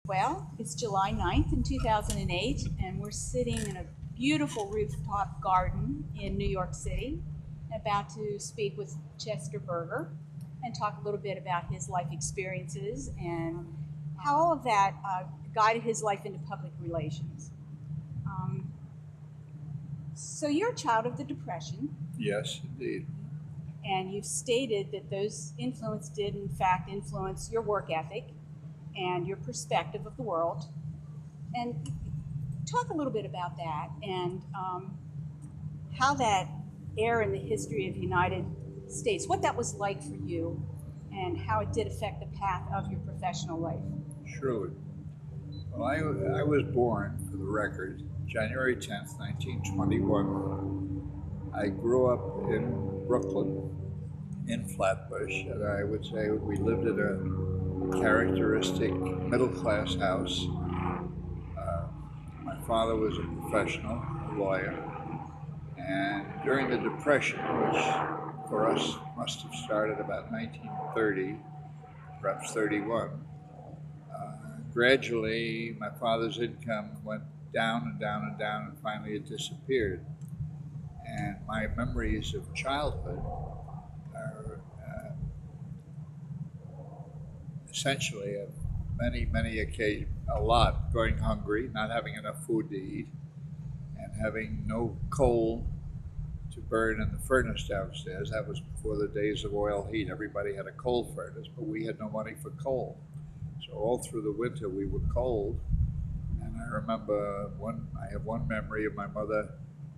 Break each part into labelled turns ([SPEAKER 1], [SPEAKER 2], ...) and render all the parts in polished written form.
[SPEAKER 1] Well, it's July 9th in 2008, and we're sitting in a beautiful rooftop garden in New York City, about to speak with Chester Berger and talk a little bit about his life experiences and how all of that guided his life into public relations. Um, so, you're a child of the Depression,
[SPEAKER 2] Yes, indeed.
[SPEAKER 1] and you've stated that those influence did, in fact, influence your work ethic and your perspective of the world. And talk a little bit about that and how that era in the history of the United States, what that was like for you, and how it did affect the path of your professional life.
[SPEAKER 2] Surely. Well, I was born, for the record, January 10th, 1921. I grew up in Brooklyn, in Flatbush, and I would say we lived in a characteristic middle class house. Uh, my father was a professional, a lawyer, and during the Depression, which for us must have started about 1930, perhaps 31, gradually, my father's income went down and down and down, and finally it disappeared. And my memories of childhood are essentially of many occasions, a lot going hungry, not having enough food to eat, and having no coal to burn in the furnace downstairs. That was before the days of oil heat. Everybody had a coal furnace, but we had no money for coal. So all through the winter we were cold. And I remember I have one memory of my mother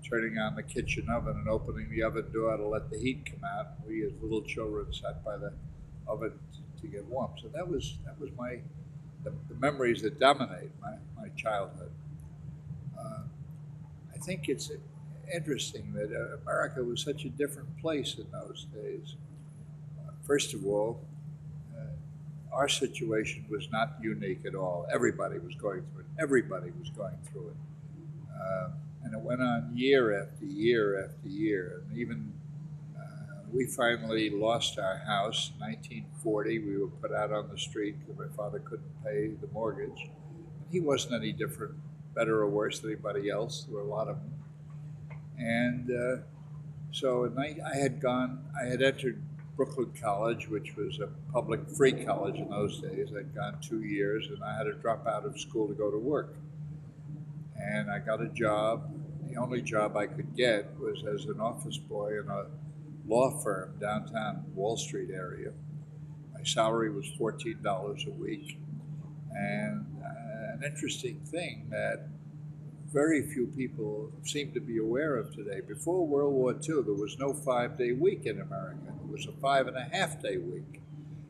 [SPEAKER 2] turning on the kitchen oven and opening the oven door to let the heat come out. We as little children sat by the oven to get warm. So the memories that dominate my childhood. Uh, I think it's interesting that America was such a different place in those days. First of all, our situation was not unique at all. Everybody was going through it. Everybody was going through it. And it went on year after year after year. And even we finally lost our house in 1940. We were put out on the street because my father couldn't pay the mortgage. And he wasn't any different, better or worse than anybody else. There were a lot of them. And I had entered Brooklyn College, which was a public free college in those days. I'd gone 2 years, and I had to drop out of school to go to work. And I got a job. The only job I could get was as an office boy in a law firm downtown Wall Street area. My salary was $14 a week. And an interesting thing that very few people seem to be aware of today. Before World War II, there was no 5-day week in America. It was a 5.5-day week.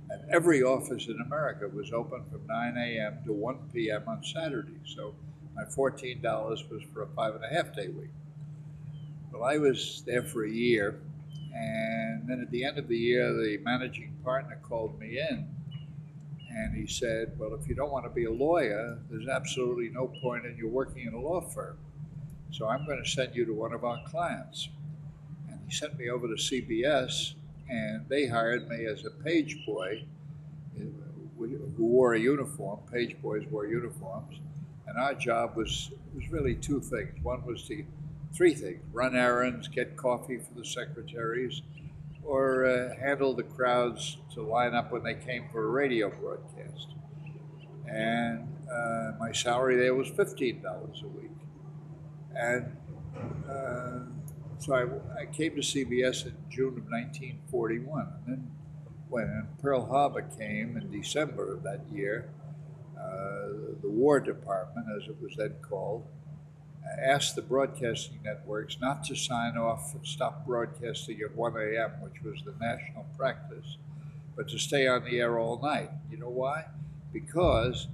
[SPEAKER 2] And every office in America was open from 9 a.m. to 1 p.m. on Saturday. So my $14 was for a 5.5-day week. Well, I was there for a year. And then at the end of the year, the managing partner called me in. And he said, well, if you don't want to be a lawyer, there's absolutely no point in you working in a law firm. So I'm going to send you to one of our clients. And he sent me over to CBS, and they hired me as a page boy who wore a uniform. Page boys wore uniforms. And our job was really two things. Three things: run errands, get coffee for the secretaries, or handle the crowds to line up when they came for a radio broadcast. And my salary there was $15 a week. And so I came to CBS in June of 1941. And then when Pearl Harbor came in December of that year, the War Department, as it was then called, asked the broadcasting networks not to sign off and stop broadcasting at 1 a.m., which was the national practice, but to stay on the air all night. You know why? Because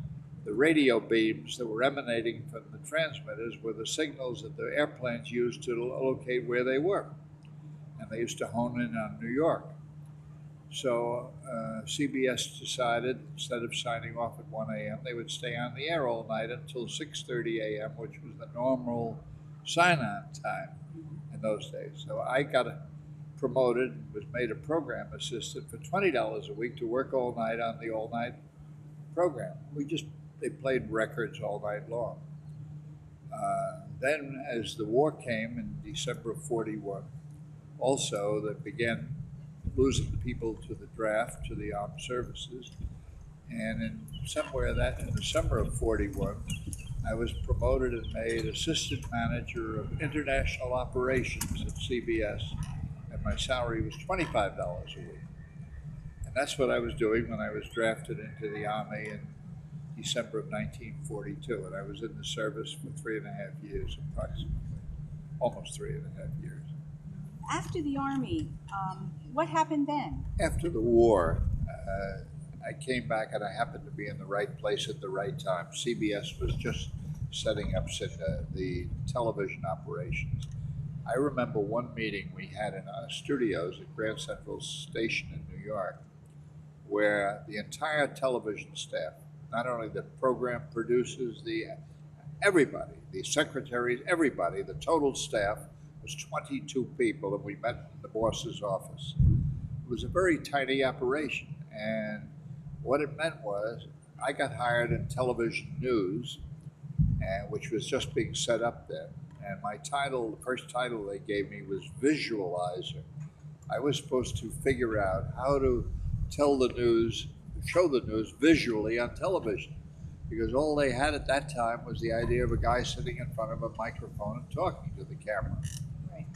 [SPEAKER 2] the radio beams that were emanating from the transmitters were the signals that the airplanes used to locate where they were. And they used to hone in on New York. So CBS decided, instead of signing off at 1 a.m., they would stay on the air all night until 6:30 a.m., which was the normal sign-on time in those days. So I got promoted and was made a program assistant for $20 a week to work all night on the all-night program. We just they played records all night long. Then, as the war came in December of 41, also they began losing people to the draft, to the armed services. And in the summer of 41, I was promoted and made assistant manager of international operations at CBS, and my salary was $25 a week. And that's what I was doing when I was drafted into the Army in December of 1942. And I was in the service for 3.5 years, approximately, almost 3.5 years.
[SPEAKER 1] After the Army, what happened then?
[SPEAKER 2] After the war, I came back and I happened to be in the right place at the right time. CBS was just setting up the television operations. I remember one meeting we had in our studios at Grand Central Station in New York, where the entire television staff, not only the program producers, everybody, the secretaries, everybody, the total staff was 22 people, and we met in the boss's office. It was a very tiny operation, and what it meant was I got hired in television news, which was just being set up then. And my title, the first title they gave me was visualizer. I was supposed to figure out how to tell the news, show the news visually on television, because all they had at that time was the idea of a guy sitting in front of a microphone and talking to the camera.
[SPEAKER 1] Right.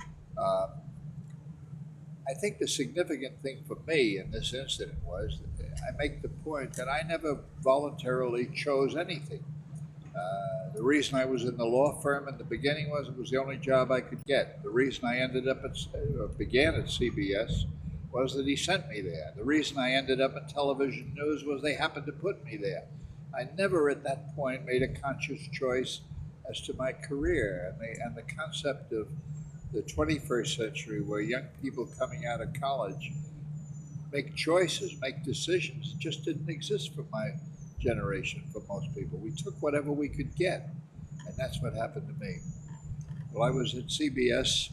[SPEAKER 2] I think the significant thing for me in this incident was that I make the point that I never voluntarily chose anything. The reason I was in the law firm in the beginning was it was the only job I could get. The reason I ended up began at CBS was that he sent me there. The reason I ended up in television news was they happened to put me there. I never at that point made a conscious choice as to my career, and the concept of the 21st century where young people coming out of college make choices, make decisions, just didn't exist for my generation, for most people. We took whatever we could get, and that's what happened to me. Well, I was at CBS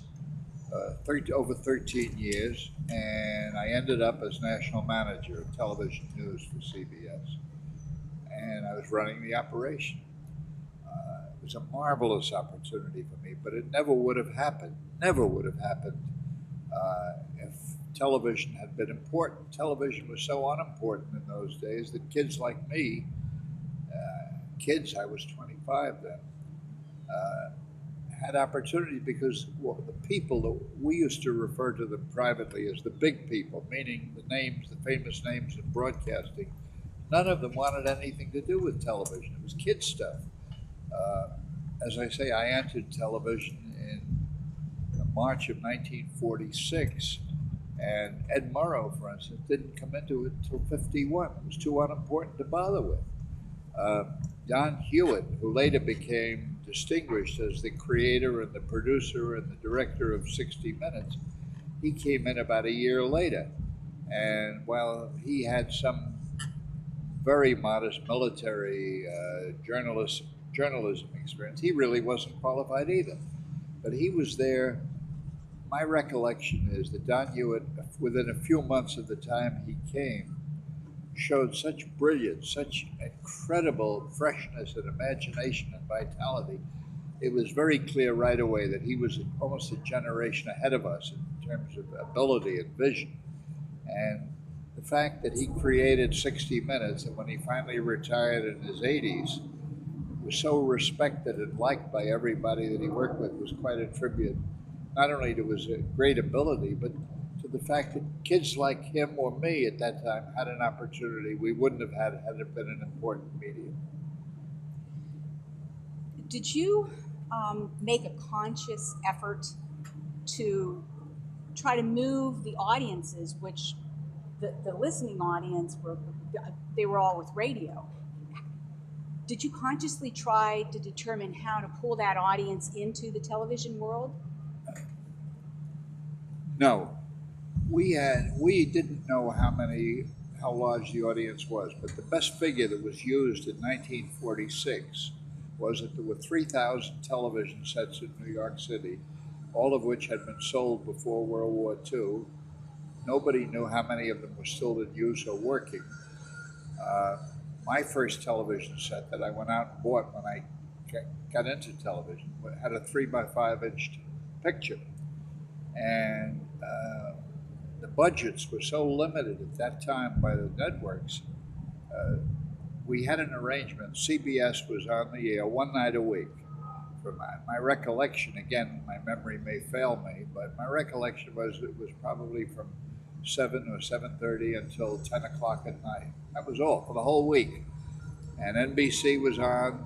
[SPEAKER 2] over 13 years, and I ended up as national manager of television news for CBS, and I was running the operation. It was a marvelous opportunity for me, but it never would have happened if television had been important. Television was so unimportant in those days that kids like me, I was 25 then, had opportunity because the people that we used to refer to them privately as the big people, meaning the famous names in broadcasting, none of them wanted anything to do with television. It was kid stuff. As I say, I entered television in March of 1946, and Ed Murrow, for instance, didn't come into it until 51. It was too unimportant to bother with. Don Hewitt, who later became distinguished as the creator and the producer and the director of 60 Minutes, he came in about a year later. And while he had some very modest military journalism experience, he really wasn't qualified either. But he was there. My recollection is that Don Hewitt, within a few months of the time he came, showed such brilliance, such incredible freshness and imagination and vitality. It was very clear right away that he was almost a generation ahead of us in terms of ability and vision. And the fact that he created 60 Minutes, and when he finally retired in his 80s, was so respected and liked by everybody that he worked with was quite a tribute, not only to his great ability, but to the fact that kids like him or me at that time had an opportunity we wouldn't have had it been an important medium.
[SPEAKER 1] Did you make a conscious effort to try to move the audiences, which the listening audience they were all with radio? Did you consciously try to determine how to pull that audience into the television world?
[SPEAKER 2] No, we didn't know how large the audience was, but the best figure that was used in 1946 was that there were 3,000 television sets in New York City, all of which had been sold before World War II. Nobody knew how many of them were still in use or working. my first television set that I went out and bought when I got into television had a 3x5 inch picture. And the budgets were so limited at that time by the networks. We had an arrangement. CBS was on the air one night a week. For my recollection, again, my memory may fail me, but my recollection was it was probably from 7 or 7:30 until 10 o'clock at night. That was all for the whole week. And NBC was on,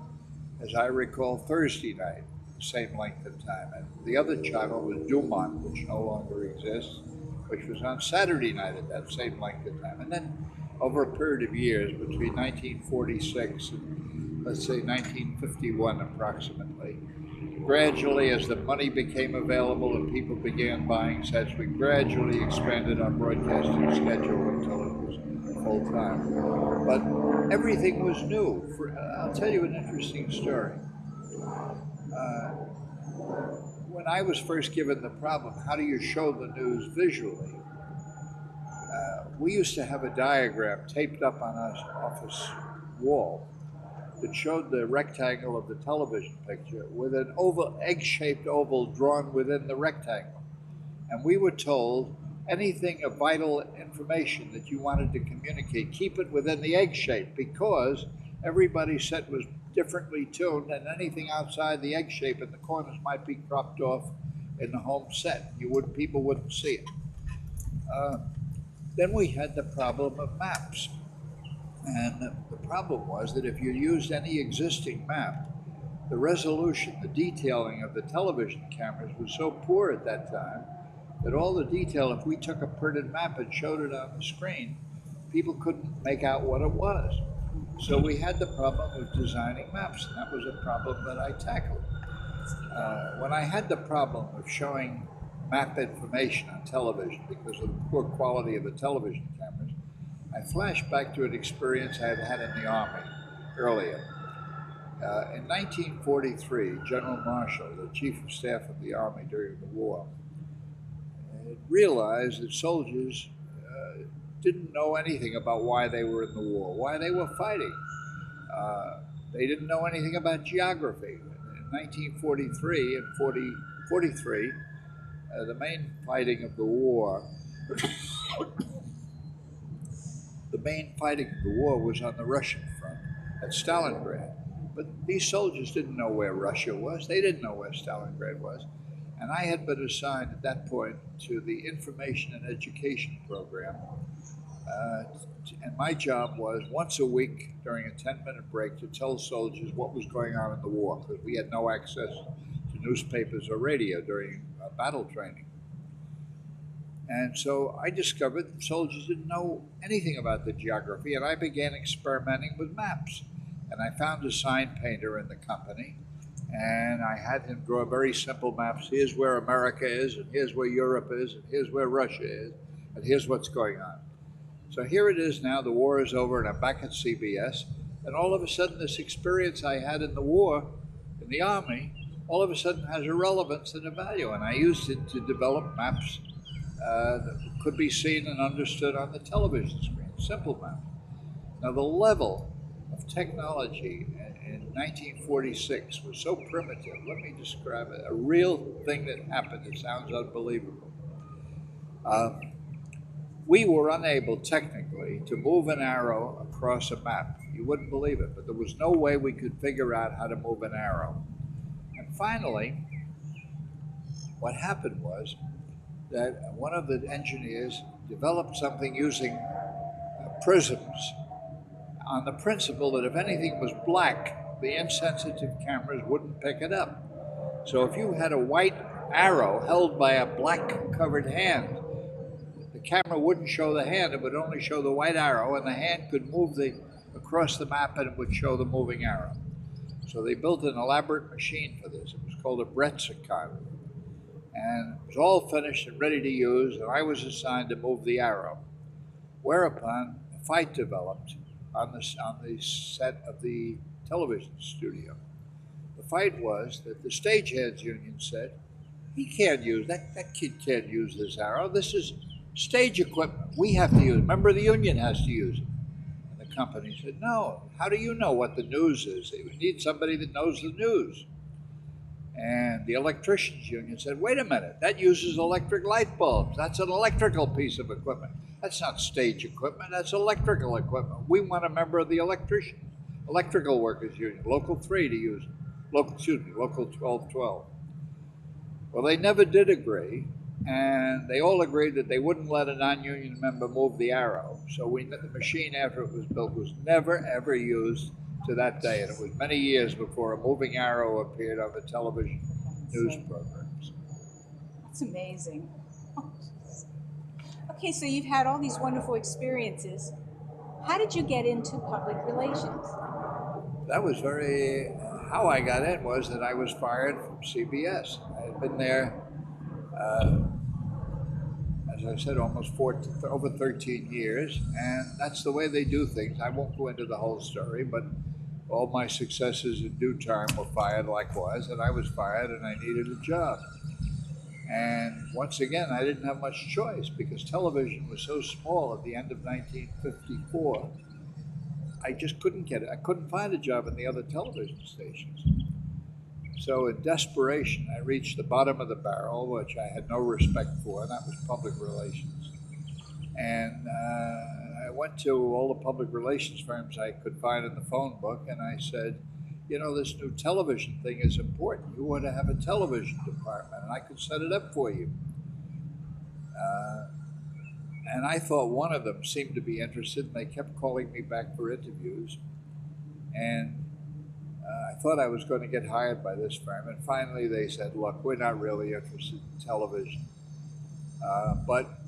[SPEAKER 2] as I recall, Thursday night, the same length of time. And the other channel was Dumont, which no longer exists, which was on Saturday night at that same length of time. And then over a period of years, between 1946 and let's say 1951 approximately, gradually as the money became available and people began buying sets, we gradually expanded our broadcasting schedule until it was full time. But everything was new. I'll tell you an interesting story. When I was first given the problem, how do you show the news visually? We used to have a diagram taped up on our office wall that showed the rectangle of the television picture with an egg-shaped oval drawn within the rectangle. And we were told anything of vital information that you wanted to communicate, keep it within the egg shape, because everybody's set was differently tuned, and anything outside the egg shape in the corners might be cropped off in the home set. People wouldn't see it. Then we had the problem of maps. And the problem was that if you used any existing map, the resolution, the detailing of the television cameras was so poor at that time that all the detail, if we took a printed map and showed it on the screen, people couldn't make out what it was. So we had the problem of designing maps, and that was a problem that I tackled. When I had the problem of showing map information on television because of the poor quality of the television cameras, I flashed back to an experience I had had in the Army earlier. In 1943, General Marshall, the Chief of Staff of the Army during the war, realized that soldiers didn't know anything about why they were in the war, why they were fighting. They didn't know anything about geography. In 1943 and 43, the main fighting of the war was on the Russian front at Stalingrad. But these soldiers didn't know where Russia was. They didn't know where Stalingrad was. And I had been assigned at that point to the information and education program. And my job was once a week during a 10-minute break to tell soldiers what was going on in the war, because we had no access to newspapers or radio during battle training. And so I discovered that soldiers didn't know anything about the geography, and I began experimenting with maps. And I found a sign painter in the company, and I had him draw very simple maps. Here's where America is, and here's where Europe is, and here's where Russia is, and here's what's going on. So here it is now, the war is over, and I'm back at CBS, and all of a sudden this experience I had in the war, in the Army, all of a sudden has a relevance and a value, and I used it to develop maps that could be seen and understood on the television screen, simple maps. Now the level of technology in 1946 was so primitive. Let me describe it, a real thing that happened. It sounds unbelievable. We were unable technically to move an arrow across a map. You wouldn't believe it, but there was no way we could figure out how to move an arrow. And finally, what happened was that one of the engineers developed something using prisms on the principle that if anything was black, the insensitive cameras wouldn't pick it up. So if you had a white arrow held by a black covered hand, the camera wouldn't show the hand, it would only show the white arrow, and the hand could move across the map and it would show the moving arrow. So they built an elaborate machine for this. It was called a Bretsicon. And it was all finished and ready to use, and I was assigned to move the arrow. Whereupon a fight developed on the set of the television studio. The fight was that the stagehands union said, he can't use, that kid can't use this arrow. This is stage equipment. We have to use it. Remember, the union has to use it. And the company said, no, how do you know what the news is? We need somebody that knows the news. And the electricians union said, wait a minute, that uses electric light bulbs. That's an electrical piece of equipment. That's not stage equipment, that's electrical equipment. We want a member of the electrical workers union, local 3 to use it. Local 1212. Well, they never did agree, and they all agreed that they wouldn't let a non-union member move the arrow. So the machine, after it was built, was never ever used to that day, and it was many years before a moving arrow appeared on the television news programs.
[SPEAKER 1] That's amazing. Okay, so you've had all these wonderful experiences. How did you get into public relations?
[SPEAKER 2] That was how I got in was that I was fired from CBS. I had been there, as I said, over 13 years, and that's the way they do things. I won't go into the whole story, but all my successors in due time were fired likewise, and I was fired and I needed a job. And once again, I didn't have much choice because television was so small at the end of 1954. I just couldn't get it. I couldn't find a job in the other television stations. So in desperation, I reached the bottom of the barrel, which I had no respect for, and that was public relations. And I went to all the public relations firms I could find in the phone book, and I said, you know, this new television thing is important. You ought to have a television department, and I could set it up for you. And I thought one of them seemed to be interested, and they kept calling me back for interviews. And I thought I was going to get hired by this firm. And finally they said, look, we're not really interested in television, but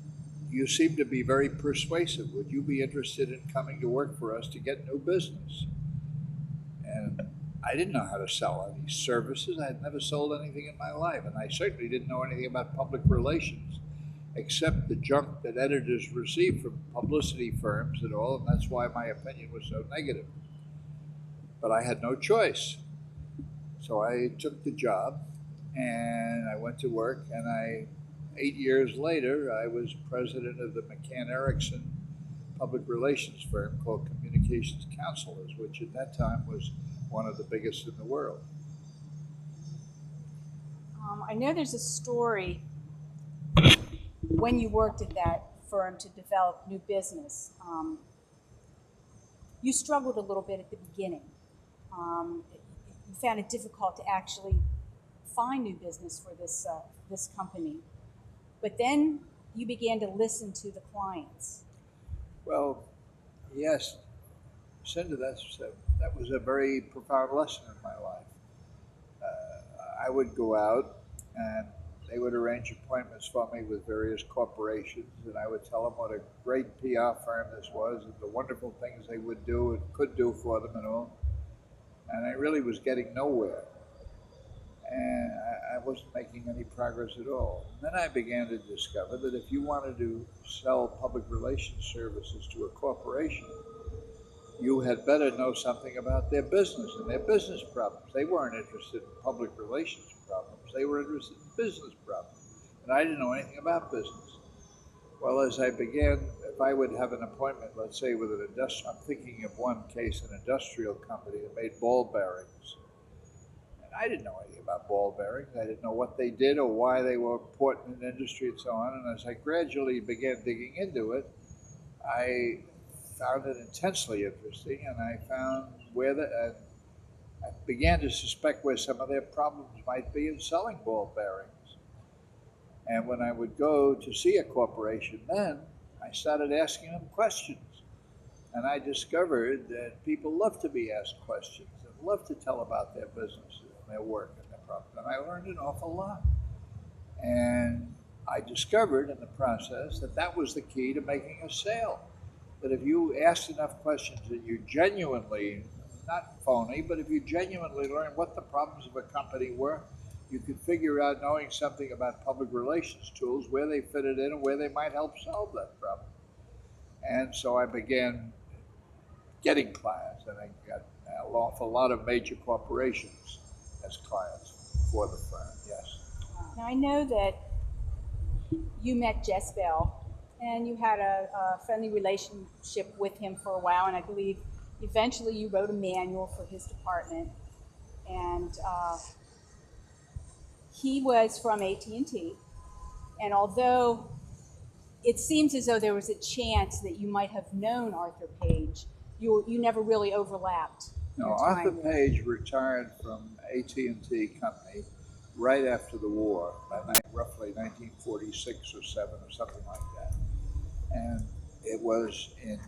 [SPEAKER 2] you seem to be very persuasive. Would you be interested in coming to work for us to get new business? And I didn't know how to sell any services. I had never sold anything in my life. And I certainly didn't know anything about public relations, except the junk that editors receive from publicity firms and all, and that's why my opinion was so negative. But I had no choice. So I took the job, and I went to work, and 8 years later, I was president of the McCann Erickson public relations firm called Communications Counselors, which at that time was one of the biggest in the world.
[SPEAKER 1] I know there's a story when you worked at that firm to develop new business. You struggled a little bit at the beginning. You found it difficult to actually find new business for this company. But then you began to listen to the clients.
[SPEAKER 2] Well, yes, Cinda, that was a very profound lesson in my life. I would go out and they would arrange appointments for me with various corporations, and I would tell them what a great PR firm this was and the wonderful things they would do and could do for them and all. And I really was getting nowhere. And I wasn't making any progress at all. And then I began to discover that if you wanted to sell public relations services to a corporation, you had better know something about their business and their business problems. They weren't interested in public relations problems. They were interested in business problems. And I didn't know anything about business. Well, as I began, if I would have an appointment, let's say with an industrial, I'm thinking of one case, an industrial company that made ball bearings. And I didn't know anything about ball bearings. I didn't know what they did or why they were important in the industry and so on. And as I gradually began digging into it, I found it intensely interesting, and I found I began to suspect where some of their problems might be in selling ball bearings. And when I would go to see a corporation then, I started asking them questions. And I discovered that people love to be asked questions and love to tell about their businesses and their work and their problems. And I learned an awful lot. And I discovered in the process that that was the key to making a sale. That if you asked enough questions that you genuinely, not phony, but if you genuinely learned what the problems of a company were, you could figure out, knowing something about public relations tools, where they fitted in and where they might help solve that problem. And so I began getting clients, and I got an awful lot of major corporations as clients for the firm, yes.
[SPEAKER 1] Now I know that you met Jess Bell and you had a friendly relationship with him for a while, and I believe eventually you wrote a manual for his department, and he was from AT&T, and although it seems as though there was a chance that you might have known Arthur Page, you never really overlapped
[SPEAKER 2] No,
[SPEAKER 1] your
[SPEAKER 2] Arthur
[SPEAKER 1] time.
[SPEAKER 2] Page retired from AT&T Company right after the war, by roughly 1946 or 7 or something like that. And it was in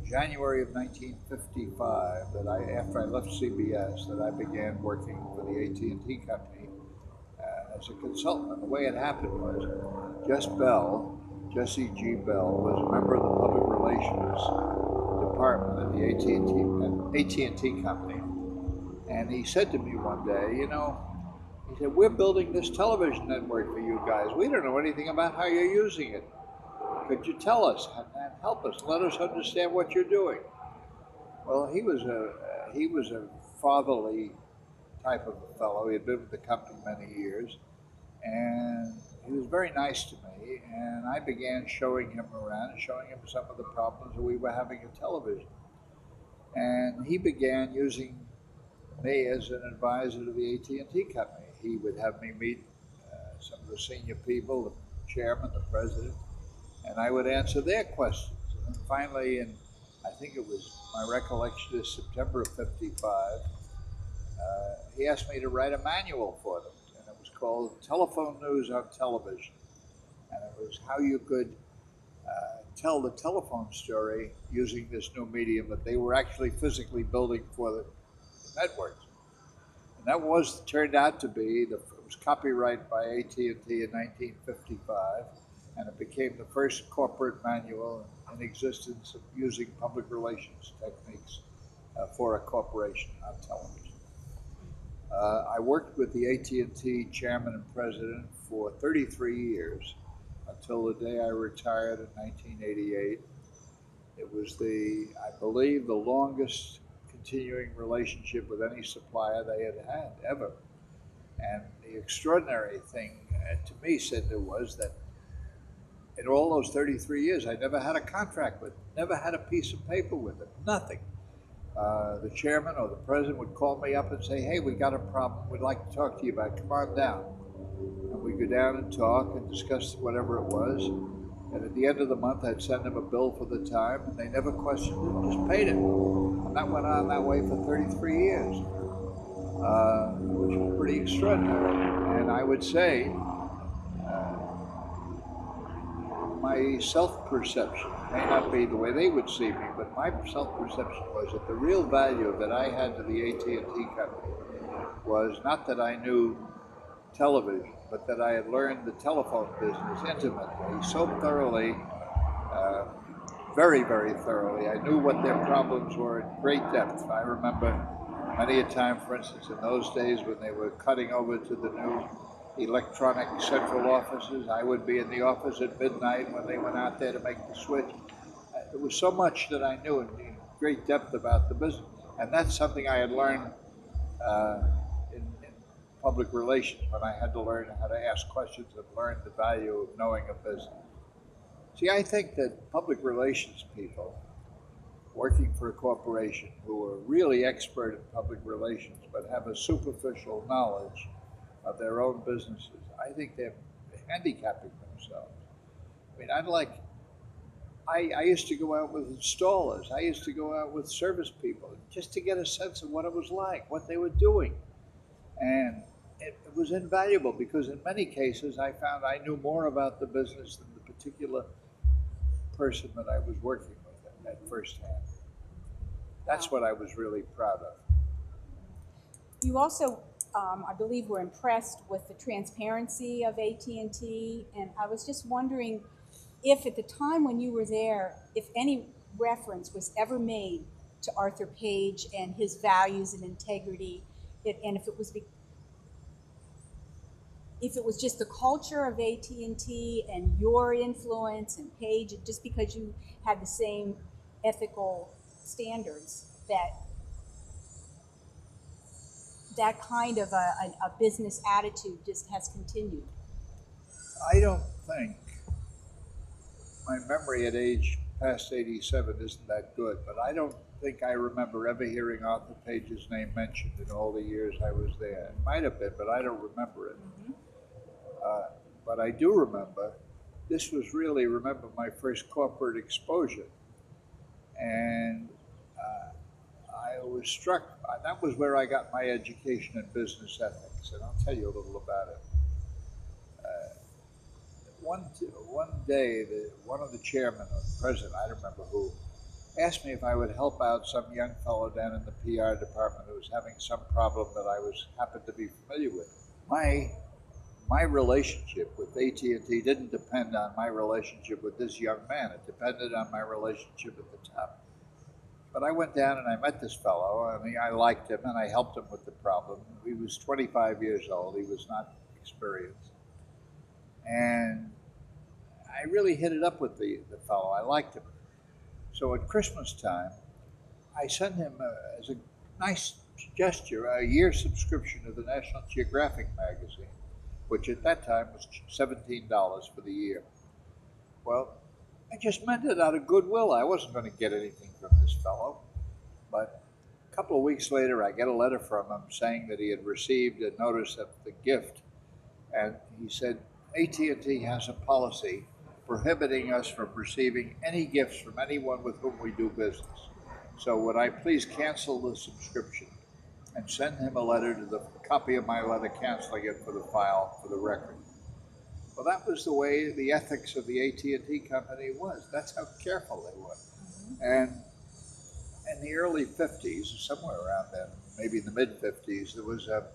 [SPEAKER 2] January of 1955 that after I left CBS, that I began working for the AT&T Company as a consultant. And the way it happened was Jesse G. Bell, was a member of the public relations department at the AT&T Company, and he said to me one day, he said, "We're building this television network for you guys. We don't know anything about how you're using it. Could you tell us and help us? Let us understand what you're doing." Well, he was a fatherly type of a fellow. He had been with the company many years, and he was very nice to me. And I began showing him around and showing him some of the problems that we were having at television. And he began using me as an advisor to the AT&T Company. He would have me meet some of the senior people, the chairman, the president, and I would answer their questions. And then finally, I think it was, my recollection is September of '55, he asked me to write a manual for them, and it was called Telephone News on Television. And it was how you could tell the telephone story using this new medium that they were actually physically building for the networks. And that turned out to be, it was copyrighted by AT&T in 1955, and it became the first corporate manual in existence of using public relations techniques for a corporation on television. I worked with the AT&T chairman and president for 33 years until the day I retired in 1988. It was I believe, the longest continuing relationship with any supplier they had ever. And the extraordinary thing to me, Cinda, was that in all those 33 years, I never had a contract with them, never had a piece of paper with them, nothing. The chairman or the president would call me up and say, "Hey, we got a problem we'd like to talk to you about. Come on down." And we'd go down and talk and discuss whatever it was. And at the end of the month, I'd send them a bill for the time, and they never questioned it, just paid it. And that went on that way for 33 years, which was pretty extraordinary. And I would say my self-perception may not be the way they would see me, but my self-perception was that the real value that I had to the AT&T Company was not that I knew television, but that I had learned the telephone business intimately, so thoroughly, very, very thoroughly. I knew what their problems were in great depth. I remember many a time, for instance, in those days when they were cutting over to the new electronic central offices, I would be in the office at midnight when they went out there to make the switch. There was so much that I knew in great depth about the business, and that's something I had learned in public relations, when I had to learn how to ask questions and learn the value of knowing a business. See, I think that public relations people working for a corporation who are really expert in public relations but have a superficial knowledge of their own businesses, I think they're handicapping themselves. I mean, I used to go out with installers. I used to go out with service people just to get a sense of what it was like, what they were doing. And it was invaluable because in many cases I found I knew more about the business than the particular person that I was working with at first hand. That's what I was really proud of.
[SPEAKER 1] You also, I believe, were impressed with the transparency of AT&T, and I was just wondering if at the time when you were there, if any reference was ever made to Arthur Page and his values and integrity, and if it was just the culture of AT&T and your influence and Page, just because you had the same ethical standards, that kind of a business attitude just has continued.
[SPEAKER 2] I don't think my memory at age past 87 isn't that good, but I don't think I remember ever hearing Arthur Page's name mentioned in all the years I was there. It might have been, but I don't remember it. Uh, but I do remember this was really, remember, my first corporate exposure. And I was struck, that was where I got my education in business ethics, and I'll tell you a little about it. One day, one of the chairmen or the president, I don't remember who, asked me if I would help out some young fellow down in the PR department who was having some problem that I was happened to be familiar with. My relationship with AT&T didn't depend on my relationship with this young man. It depended on my relationship at the top. But I went down and I met this fellow. I mean, I liked him and I helped him with the problem. He was 25 years old. He was not experienced. And I really hit it up with the fellow. I liked him. So at Christmas time, I sent him, as a nice gesture, a year subscription to the National Geographic magazine, which at that time was $17 for the year. Well, I just meant it out of goodwill. I wasn't going to get anything from this fellow. But a couple of weeks later, I get a letter from him saying that he had received a notice of the gift. And he said, AT&T has a policy prohibiting us from receiving any gifts from anyone with whom we do business. So would I please cancel the subscription and send him a letter to the copy of my letter canceling it for the file, for the record. Well, that was the way the ethics of the AT&T company was. That's how careful they were. And in the early 50s, somewhere around then, maybe in the mid 50s, there was a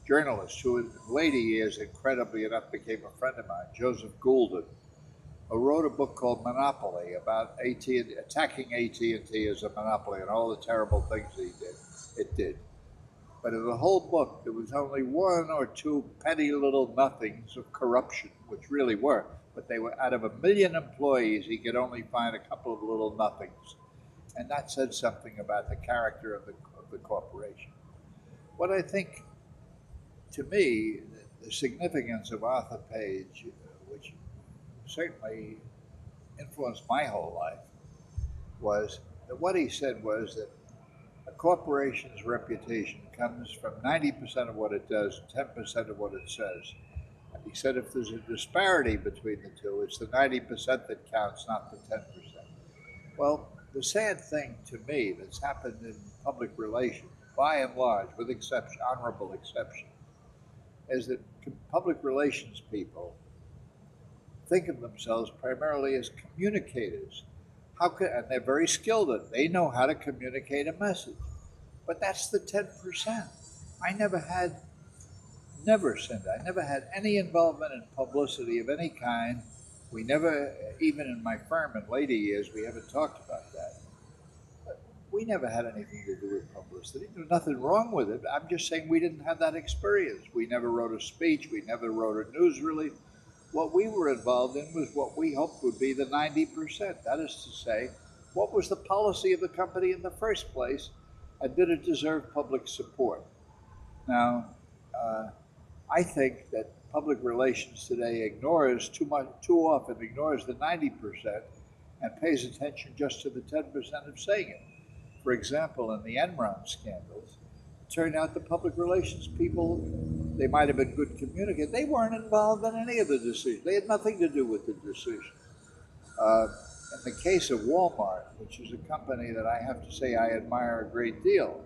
[SPEAKER 2] journalist who in later years, incredibly enough, became a friend of mine, Joseph Goulden, who wrote a book called Monopoly about attacking AT&T as a monopoly and all the terrible things it did. But in the whole book, there was only one or two petty little nothings of corruption, which really were. But they were out of 1 million employees, he could only find a couple of little nothings. And that said something about the character of the corporation. What I think, to me, the significance of Arthur Page, which certainly influenced my whole life, was that what he said was that a corporation's reputation comes from 90% of what it does, 10% of what it says. And he said if there's a disparity between the two, it's the 90% that counts, not the 10%. Well, the sad thing to me that's happened in public relations, by and large, with exception, honorable exception, is that public relations people think of themselves primarily as communicators. And they're very skilled at it. They know how to communicate a message. But that's the 10%. I never had any involvement in publicity of any kind. We never, even in my firm in later years, we haven't talked about that. But we never had anything to do with publicity. There's nothing wrong with it. I'm just saying we didn't have that experience. We never wrote a speech. We never wrote a news release. What we were involved in was what we hoped would be the 90%. That is to say, what was the policy of the company in the first place, and did it deserve public support? Now, I think that public relations today too often ignores the 90% and pays attention just to the 10% of saying it. For example, in the Enron scandals, it turned out the public relations people, they might have been good communicators. They weren't involved in any of the decisions. They had nothing to do with the decision. In the case of Walmart, which is a company that I have to say I admire a great deal,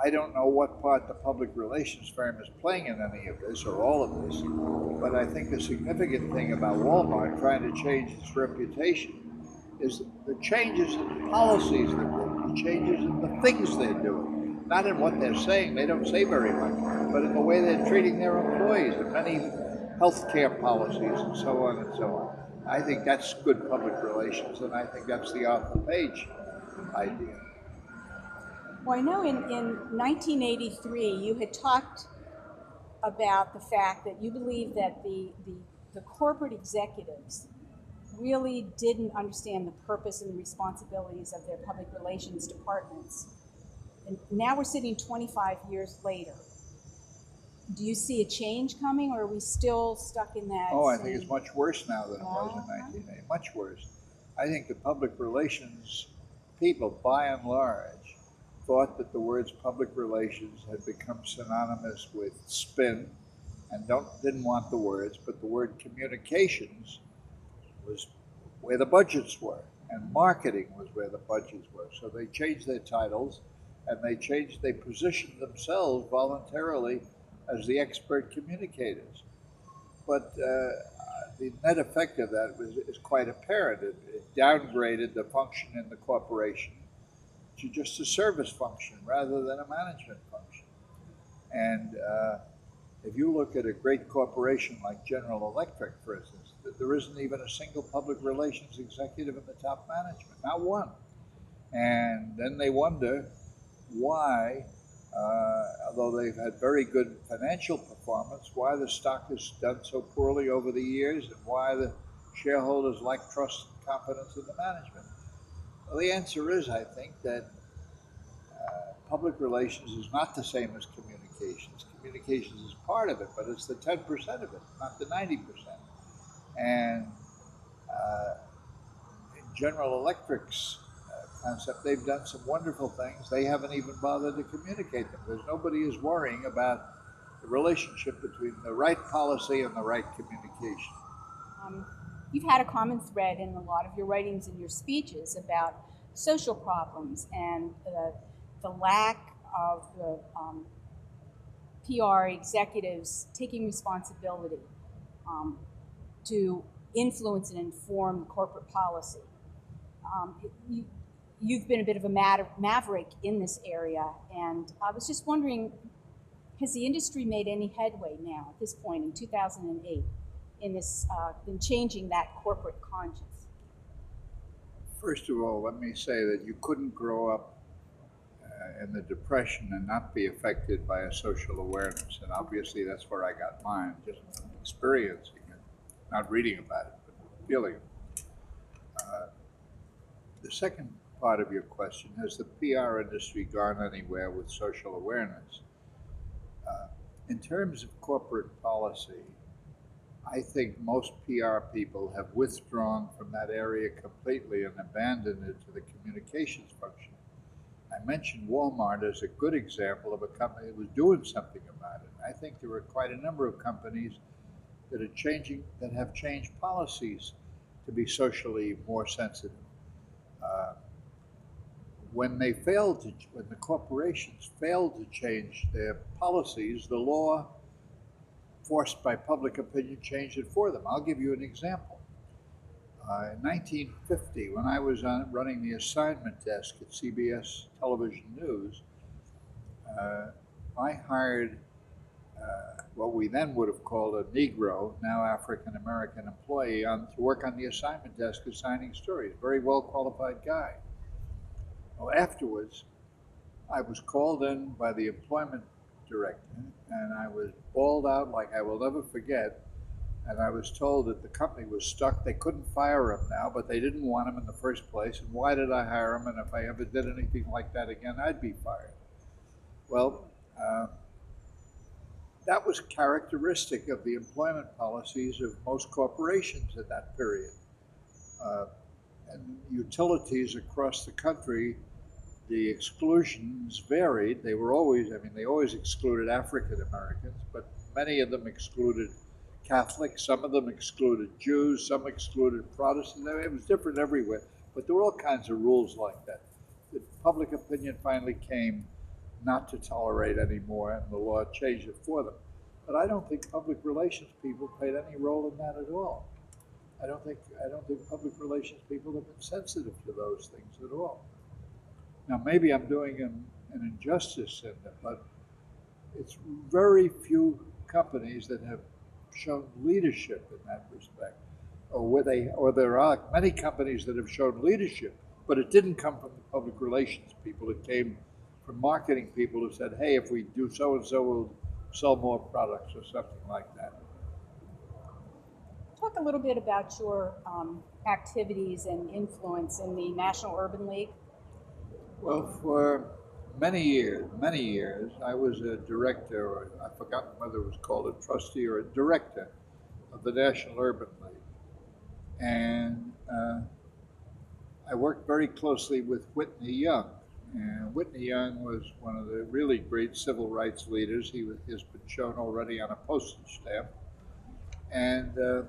[SPEAKER 2] I don't know what part the public relations firm is playing in any of this or all of this, but I think the significant thing about Walmart trying to change its reputation is the changes in the policies they're doing, the changes in the things they're doing, not in what they're saying. They don't say very much, but in the way they're treating their employees and many healthcare policies and so on and so on. I think that's good public relations, and I think that's the Arthur Page idea.
[SPEAKER 1] Well, I know in 1983 you had talked about the fact that you believe that the corporate executives really didn't understand the purpose and the responsibilities of their public relations departments. And now we're sitting 25 years later. Do you see a change coming, or are we still stuck in that?
[SPEAKER 2] Oh, I think
[SPEAKER 1] same-
[SPEAKER 2] it's much worse now than it was in
[SPEAKER 1] Uh-huh.
[SPEAKER 2] 1980. Much worse. I think the public relations people, by and large, thought that the words public relations had become synonymous with spin and didn't want the words, but the word communications was where the budgets were, and marketing was where the budgets were. So they changed their titles, and they positioned themselves voluntarily as the expert communicators. But the net effect of that is quite apparent. It downgraded the function in the corporation to just a service function rather than a management function. And if you look at a great corporation like General Electric, for instance, there isn't even a single public relations executive in the top management, not one. And then they wonder why, although they've had very good financial performance, why the stock has done so poorly over the years and why the shareholders lack trust and confidence in the management. Well, the answer is, I think, that public relations is not the same as communications. Communications is part of it, but it's the 10% of it, not the 90%. And uh, in General Electric's concept, they've done some wonderful things. They haven't even bothered to communicate them because nobody is worrying about the relationship between the right policy and the right communication.
[SPEAKER 1] Um, you've had a common thread in a lot of your writings and your speeches about social problems and the lack of the PR executives taking responsibility um, to influence and inform corporate policy. Um, you, you've been a bit of a maverick in this area, and I was just wondering, has the industry made any headway now at this point in 2008 in this in changing that corporate conscience?
[SPEAKER 2] First of all, let me say that you couldn't grow up in the Depression and not be affected by a social awareness. And obviously, that's where I got mine, just experiencing it, not reading about it, but feeling it. The second part of your question, has the PR industry gone anywhere with social awareness? Uh, in terms of corporate policy, I think most PR people have withdrawn from that area completely and abandoned it to the communications function. I mentioned Walmart as a good example of a company that was doing something about it. I think there are quite a number of companies that have changed policies to be socially more sensitive. Uh, when the corporations failed to change their policies, the law forced by public opinion changed it for them. I'll give you an example. In 1950, when I was running the assignment desk at CBS Television News, uh, I hired what we then would have called a Negro, now African American employee, to work on the assignment desk assigning stories. Very well qualified guy. Well, afterwards, I was called in by the employment director, and I was bawled out like I will never forget. And I was told that the company was stuck. They couldn't fire him now, but they didn't want him in the first place. And why did I hire him? And if I ever did anything like that again, I'd be fired. Well, that was characteristic of the employment policies of most corporations at that period. Uh, and utilities across the country, the exclusions varied. They always excluded African Americans, but many of them excluded Catholics, some of them excluded Jews, some excluded Protestants. I mean, it was different everywhere, but there were all kinds of rules like that. The public opinion finally came not to tolerate anymore, and the law changed it for them. But I don't think public relations people played any role in that at all. I don't think public relations people have been sensitive to those things at all. Now, maybe I'm doing an injustice in them, but it's very few companies that have shown leadership in that respect, or there are many companies that have shown leadership, but it didn't come from the public relations people. It came from marketing people who said, "Hey, if we do so and so, we'll sell more products," or something like that.
[SPEAKER 1] Talk a little bit about your activities and influence in the National Urban League.
[SPEAKER 2] Well, for many years, I was a director, or I've forgotten whether it was called a trustee or a director of the National Urban League. And I worked very closely with Whitney Young. And Whitney Young was one of the really great civil rights leaders. He's been shown already on a postage stamp. And there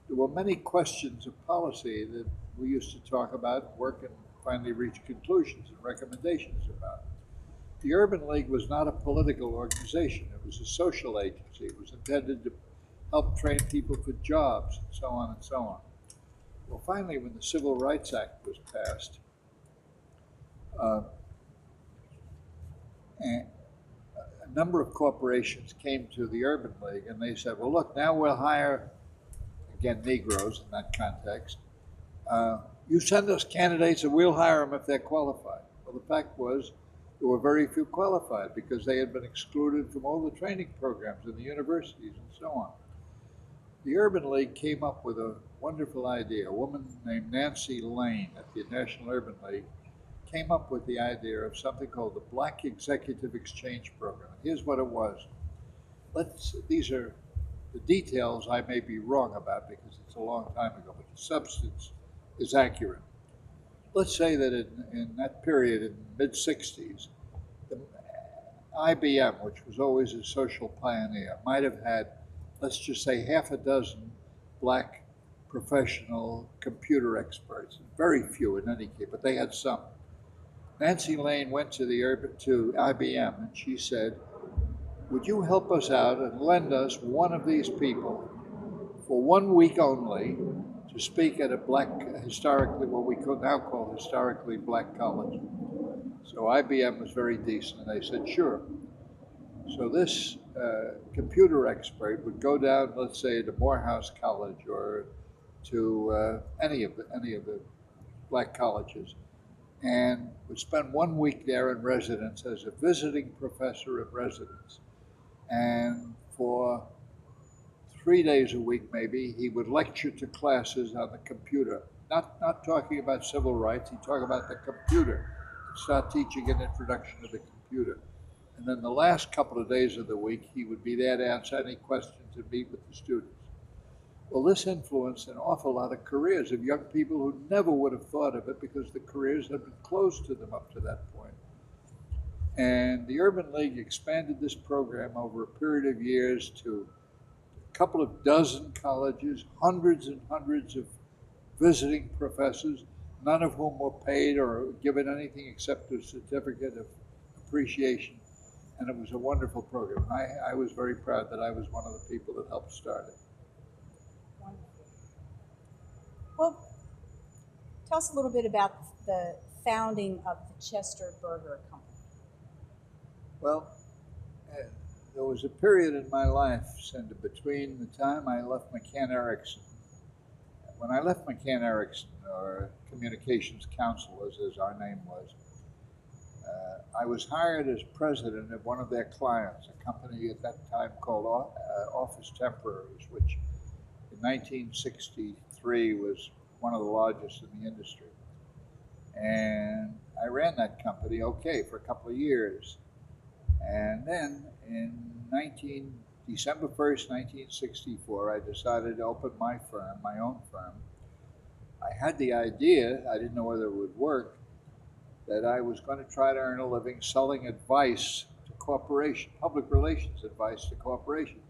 [SPEAKER 2] were many questions of policy that we used to talk about, work, and finally reach conclusions and recommendations about. The Urban League was not a political organization. It was a social agency. It was intended to help train people for jobs and so on and so on. Well, finally, when the Civil Rights Act was passed, and a number of corporations came to the Urban League and they said, well, look, now we'll hire, again, Negroes in that context. You send us candidates and we'll hire them if they're qualified. Well, the fact was there were very few qualified because they had been excluded from all the training programs in the universities and so on. The Urban League came up with a wonderful idea. A woman named Nancy Lane at the National Urban League came up with the idea of something called the Black Executive Exchange Program. Here's what it was. These are the details I may be wrong about because it's a long time ago, but the substance is accurate. Let's say that in that period, in the mid-60s, the IBM, which was always a social pioneer, might have had, let's just say, half a dozen black professional computer experts. Very few in any case, but they had some. Nancy Lane went to IBM and she said, would you help us out and lend us one of these people for 1 week only to speak at a black, historically, what we could now call historically black college? So IBM was very decent and they said, sure. So this computer expert would go down, let's say, to Morehouse College or to any of the black colleges, and would spend 1 week there in residence as a visiting professor in residence. And for 3 days a week, maybe, he would lecture to classes on the computer. Not talking about civil rights, he'd talk about the computer. He'd start teaching an introduction to the computer. And then the last couple of days of the week, he would be there to answer any questions and meet with the students. Well, this influenced an awful lot of careers of young people who never would have thought of it because the careers had been closed to them up to that point. And the Urban League expanded this program over a period of years to a couple of dozen colleges, hundreds and hundreds of visiting professors, none of whom were paid or given anything except a certificate of appreciation. And it was a wonderful program. I was very proud that I was one of the people that helped start it.
[SPEAKER 1] Well, tell us a little bit about the founding of the Chester Burger Company.
[SPEAKER 2] Well, there was a period in my life, Cindy, between the time I left McCann Erickson. When I left McCann Erickson, or Communications Council as our name was, I was hired as president of one of their clients, a company at that time called Office Temporaries, which in 1963 was one of the largest in the industry. And I ran that company for a couple of years. And then in December 1st, 1964, I decided to open my own firm. I had the idea, I didn't know whether it would work, that I was going to try to earn a living selling advice to corporations, public relations advice to corporations,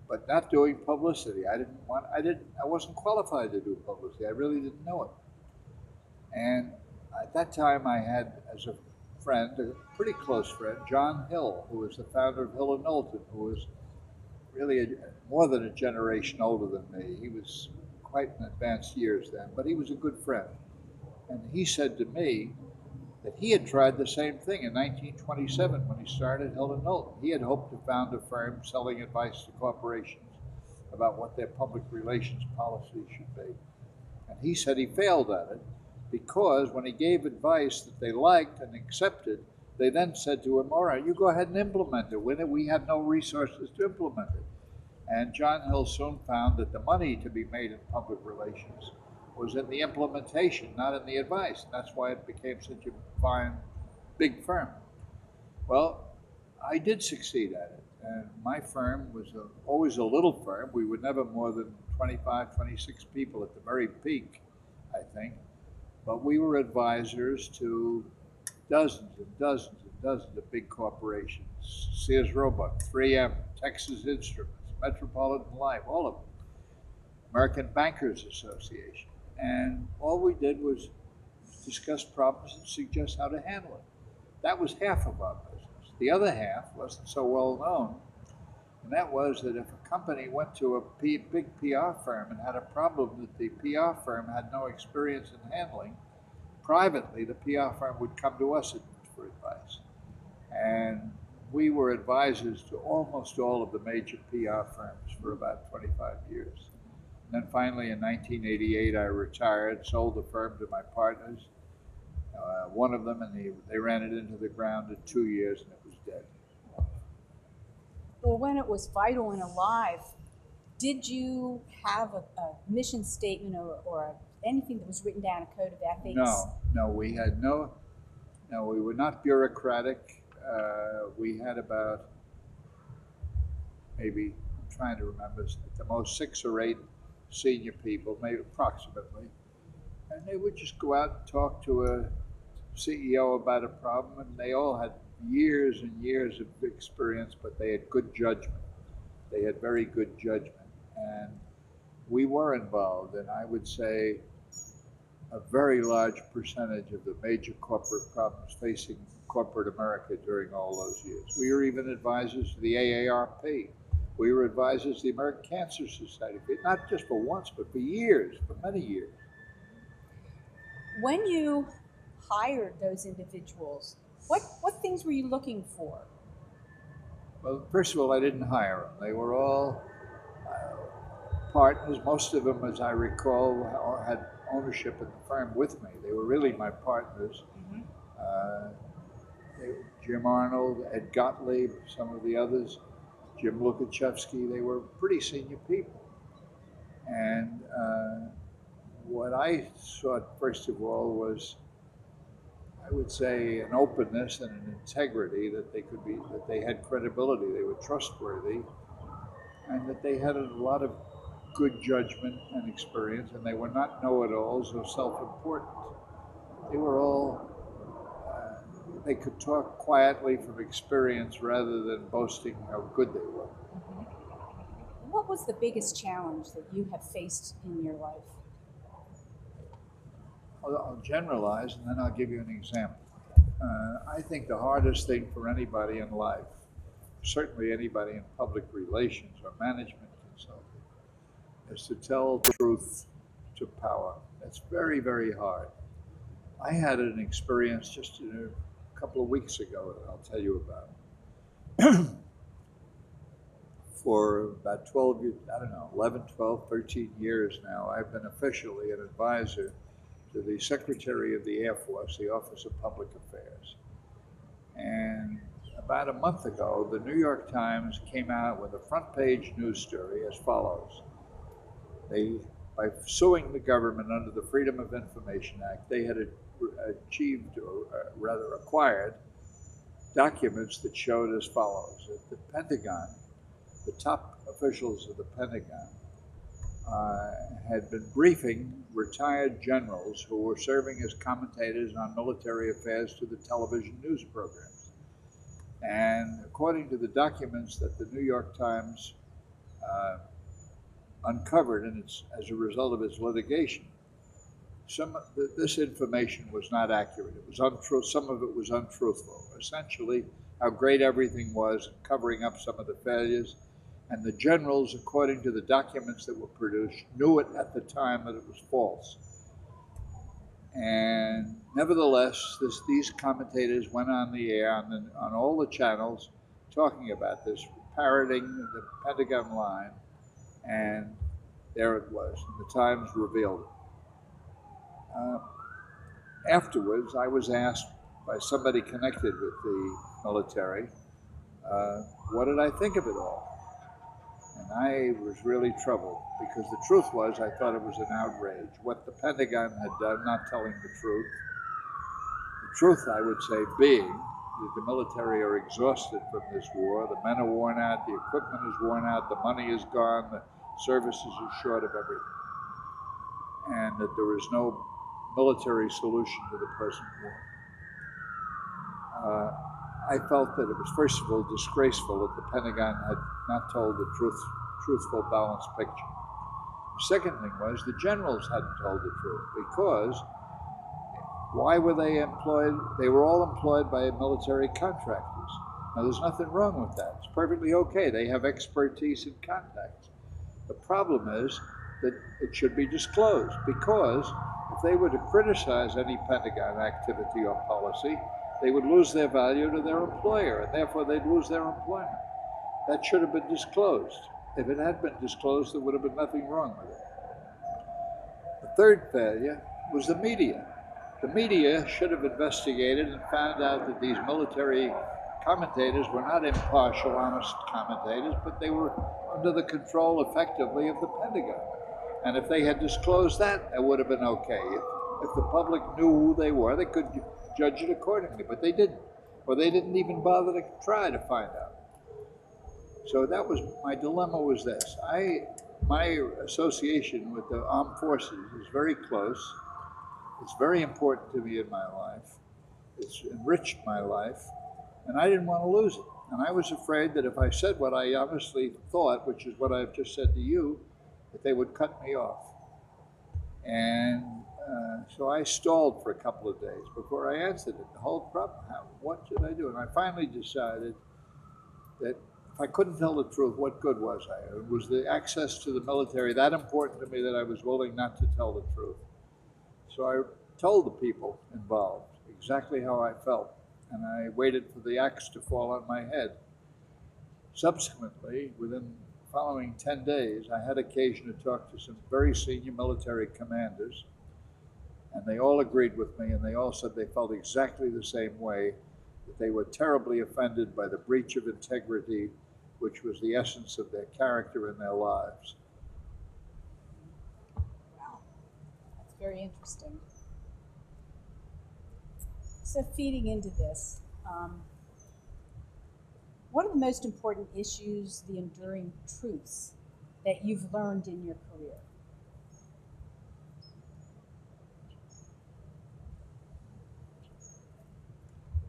[SPEAKER 2] but not doing publicity. I wasn't qualified to do publicity. I really didn't know it. And at that time I had as a friend, a pretty close friend, John Hill, who was the founder of Hill & Knowlton, who was really more than a generation older than me. He was quite in advanced years then, but he was a good friend. And he said to me that he had tried the same thing in 1927 when he started Hill & Knowlton. He had hoped to found a firm selling advice to corporations about what their public relations policy should be. And he said he failed at it because when he gave advice that they liked and accepted, they then said to him, all right, you go ahead and implement it. We had no resources to implement it. And John Hill soon found that the money to be made in public relations was in the implementation, not in the advice. And that's why it became such a fine, big firm. Well, I did succeed at it. And my firm was always a little firm. We were never more than 25, 26 people at the very peak, I think. But we were advisors to dozens and dozens and dozens of big corporations: Sears Roebuck, 3M, Texas Instruments, Metropolitan Life, all of them, American Bankers Association. And all we did was discuss problems and suggest how to handle it. That was half of our business. The other half wasn't so well known, and that was that if a company went to a big PR firm and had a problem that the PR firm had no experience in handling, privately the PR firm would come to us for advice. And we were advisors to almost all of the major PR firms for about 25 years. And then finally in 1988 I retired, sold the firm to my partners, one of them, and they ran it into the ground in 2 years and it was dead.
[SPEAKER 1] Well, when it was vital and alive, did you have a mission statement or anything that was written down, a code of ethics?
[SPEAKER 2] No, we had no, we were not bureaucratic. We had about, maybe, I'm trying to remember, at the most 6 or 8 senior people, maybe approximately. And they would just go out and talk to a CEO about a problem, and they all had years and years of experience, but they had good judgment. They had very good judgment. And we were involved, and I would say a very large percentage of the major corporate problems facing corporate America during all those years. We were even advisors to the AARP. We were advisors to the American Cancer Society, not just for once, but for years, for many years.
[SPEAKER 1] When you hired those individuals, what things were you looking for?
[SPEAKER 2] Well, first of all, I didn't hire them. They were all partners. Most of them, as I recall, had ownership in the firm with me. They were really my partners.
[SPEAKER 1] Mm-hmm.
[SPEAKER 2] Jim Arnold, Ed Gottlieb, some of the others, Jim Lukachevsky, they were pretty senior people. And what I sought, first of all, was, I would say, an openness and an integrity that they had credibility, they were trustworthy, and that they had a lot of good judgment and experience, and they were not know-it-alls or self-important. They were all, they could talk quietly from experience rather than boasting how good they were.
[SPEAKER 1] What was the biggest challenge that you have faced in your life?
[SPEAKER 2] I'll generalize and then I'll give you an example. I think the hardest thing for anybody in life, certainly anybody in public relations or management consulting, is to tell the truth to power. That's very, very hard. I had an experience just a couple of weeks ago that I'll tell you about. For about 12 years, 11, 12, 13 years now, I've been officially an advisor to the Secretary of the Air Force, the Office of Public Affairs. And about a month ago, the New York Times came out with a front page news story as follows. By suing the government under the Freedom of Information Act, they had achieved, or rather acquired, documents that showed as follows: that the Pentagon, the top officials of the Pentagon, had been briefing retired generals who were serving as commentators on military affairs to the television news programs. And according to the documents that the New York Times uncovered as a result of its litigation, this information was not accurate. It was untrue. Some of it was untruthful. Essentially, how great everything was, covering up some of the failures. And the generals, according to the documents that were produced, knew it at the time that it was false. And nevertheless, these commentators went on the air on all the channels talking about this, parroting the Pentagon line, and there it was. And the Times revealed it. Afterwards, I was asked by somebody connected with the military, what did I think of it all? And I was really troubled, because the truth was, I thought it was an outrage. What the Pentagon had done, not telling the truth. The truth, I would say, being the military are exhausted from this war. The men are worn out, the equipment is worn out, the money is gone, the services are short of everything. And that there is no military solution to the present war. I felt that it was, first of all, disgraceful that the Pentagon had not told the truthful, balanced picture. The second thing was the generals hadn't told the truth, because why were they employed? They were all employed by military contractors. Now, there's nothing wrong with that. It's perfectly okay. They have expertise and contacts. The problem is that it should be disclosed, because if they were to criticize any Pentagon activity or policy, they would lose their value to their employer, and therefore they'd lose their employment. That should have been disclosed. If it had been disclosed, there would have been nothing wrong with it. The third failure was the media. The media should have investigated and found out that these military commentators were not impartial, honest commentators, but they were under the control, effectively, of the Pentagon. And if they had disclosed that, it would have been okay. If the public knew who they were, they could judge it accordingly, but they didn't. Or they didn't even bother to try to find out. So that was, my dilemma was this. My association with the armed forces is very close. It's very important to me in my life. It's enriched my life, and I didn't want to lose it. And I was afraid that if I said what I honestly thought, which is what I've just said to you, that they would cut me off. And so I stalled for a couple of days before I answered it. The whole problem, what should I do? And I finally decided that if I couldn't tell the truth, what good was I? Was the access to the military that important to me that I was willing not to tell the truth? So I told the people involved exactly how I felt, and I waited for the axe to fall on my head. Subsequently, within the following 10 days, I had occasion to talk to some very senior military commanders, and they all agreed with me, and they all said they felt exactly the same way, that they were terribly offended by the breach of integrity, which was the essence of their character and their lives.
[SPEAKER 1] Wow, that's very interesting. So feeding into this, what are the most important issues, the enduring truths that you've learned in your career?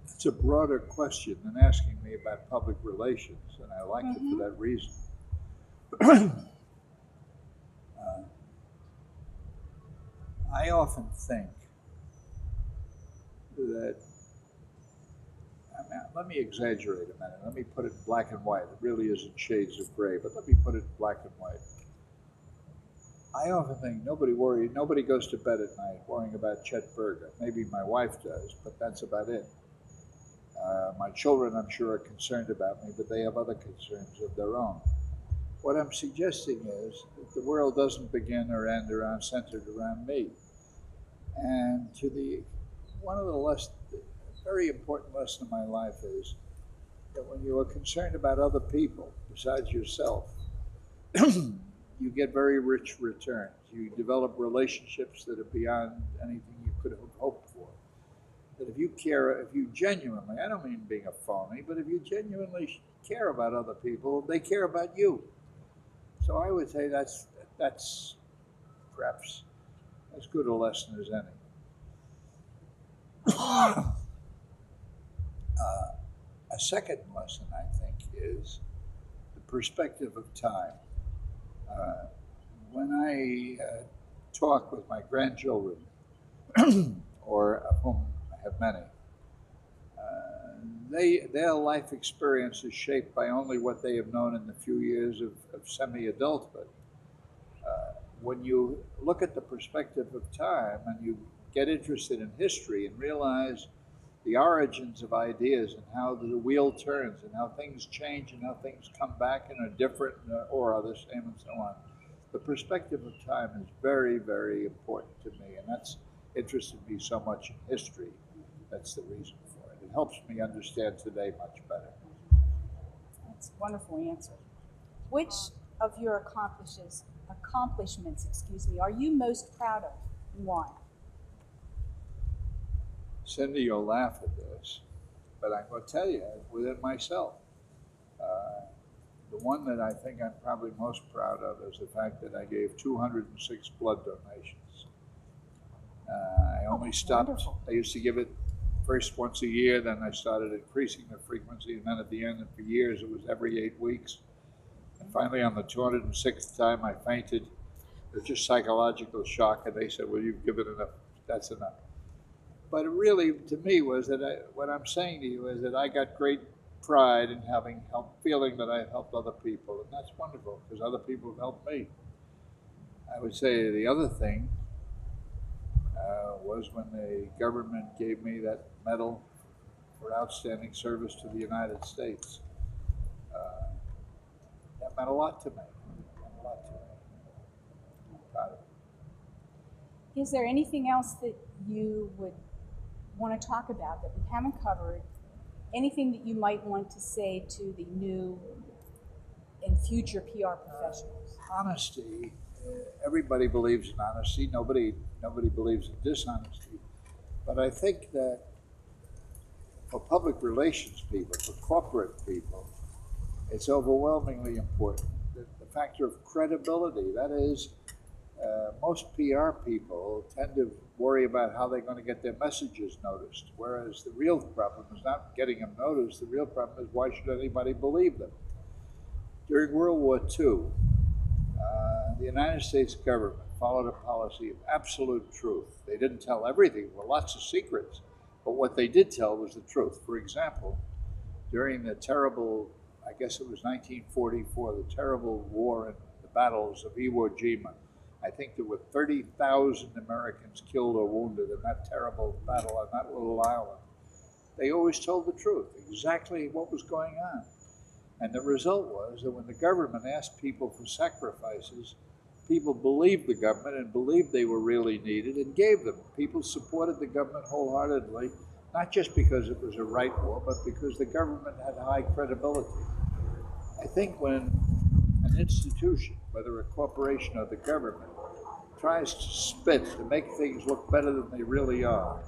[SPEAKER 2] It's a broader question than asking me about public relations, and I like it for that reason. I often think that, let me exaggerate a minute. Let me put it in black and white. It really isn't shades of gray, but let me put it in black and white. I often think nobody goes to bed at night worrying about Chet Berger. Maybe my wife does, but that's about it. My children, I'm sure, are concerned about me, but they have other concerns of their own. What I'm suggesting is that the world doesn't begin or end centered around me. And one of the very important lesson of my life is that when you are concerned about other people besides yourself, you get very rich returns. You develop relationships that are beyond anything you could have hoped for. That if you genuinely, I don't mean being a phony, but if you genuinely care about other people, they care about you. So I would say that's perhaps as good a lesson as any. A second lesson, I think, is the perspective of time. When I talk with my grandchildren, or of whom I have many, their life experience is shaped by only what they have known in the few years of semi-adulthood. When you look at the perspective of time and you get interested in history and realize the origins of ideas and how the wheel turns and how things change and how things come back and are different or are the same and so on, the perspective of time is very, very important to me, and that's interested me so much in history. That's the reason for it. It helps me understand today much better.
[SPEAKER 1] That's a wonderful answer. Which of your accomplishments, are you most proud of, and why?
[SPEAKER 2] Cindy, you'll laugh at this, but I'm going to tell you, within myself, the one that I think I'm probably most proud of is the fact that I gave 206 blood donations. I only stopped,
[SPEAKER 1] wonderful.
[SPEAKER 2] I used to give it first once a year, then I started increasing the frequency, and then at the end, for years, it was every 8 weeks. And finally, on the 206th time, I fainted. It was just psychological shock, and they said, well, you've given enough, that's enough. But it really, to me, was that what I'm saying to you is that I got great pride in having helped, feeling that I helped other people, and that's wonderful because other people have helped me. I would say the other thing was when the government gave me that medal for outstanding service to the United States. That meant a lot to me. It meant a lot to me. I'm proud of it.
[SPEAKER 1] Is there anything else that you would want to talk about that we haven't covered? Anything that you might want to say to the new and future PR professionals?
[SPEAKER 2] Honesty. Everybody believes in honesty. Nobody believes in dishonesty. But I think that for public relations people, for corporate people, it's overwhelmingly important. The factor of credibility. That is, most PR people tend to worry about how they're going to get their messages noticed, whereas the real problem is not getting them noticed. The real problem is why should anybody believe them? During World War II, the United States government followed a policy of absolute truth. They didn't tell everything. There were lots of secrets, but what they did tell was the truth. For example, during the terrible, I guess it was 1944, the terrible war in the battles of Iwo Jima, I think there were 30,000 Americans killed or wounded in that terrible battle on that little island. They always told the truth, exactly what was going on. And the result was that when the government asked people for sacrifices, people believed the government and believed they were really needed and gave them. People supported the government wholeheartedly, not just because it was a right war, but because the government had high credibility. I think when an institution, whether a corporation or the government, tries to spin, to make things look better than they really are,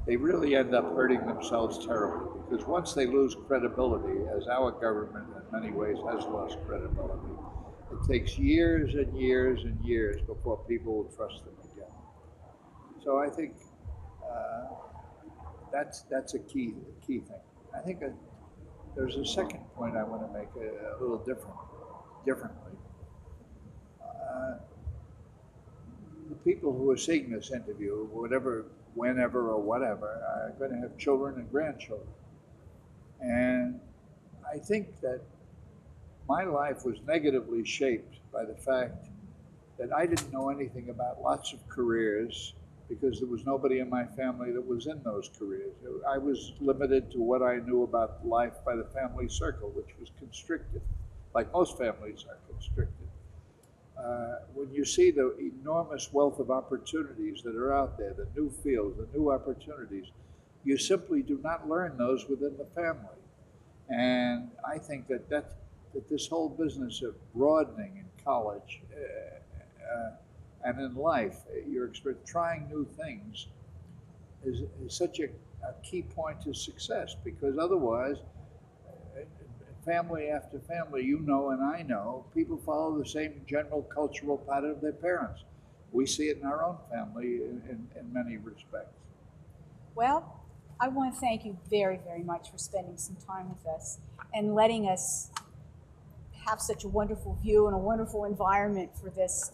[SPEAKER 2] they really end up hurting themselves terribly, because once they lose credibility, as our government in many ways has lost credibility, it takes years and years and years before people will trust them again. So I think that's a key thing. I think there's a second point I want to make a little differently. The people who are seeing this interview, whenever or whatever, are going to have children and grandchildren. And I think that my life was negatively shaped by the fact that I didn't know anything about lots of careers because there was nobody in my family that was in those careers. I was limited to what I knew about life by the family circle, which was constricted, like most families are constricted. When you see the enormous wealth of opportunities that are out there, the new fields, the new opportunities, you simply do not learn those within the family. And I think that this whole business of broadening in college and in life, your experience, trying new things, is such a key point to success, because otherwise, family after family, you know and I know, people follow the same general cultural pattern of their parents. We see it in our own family in many respects.
[SPEAKER 1] Well, I want to thank you very, very much for spending some time with us and letting us have such a wonderful view and a wonderful environment for this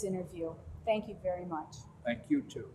[SPEAKER 1] interview. Thank you very much.
[SPEAKER 2] Thank you too.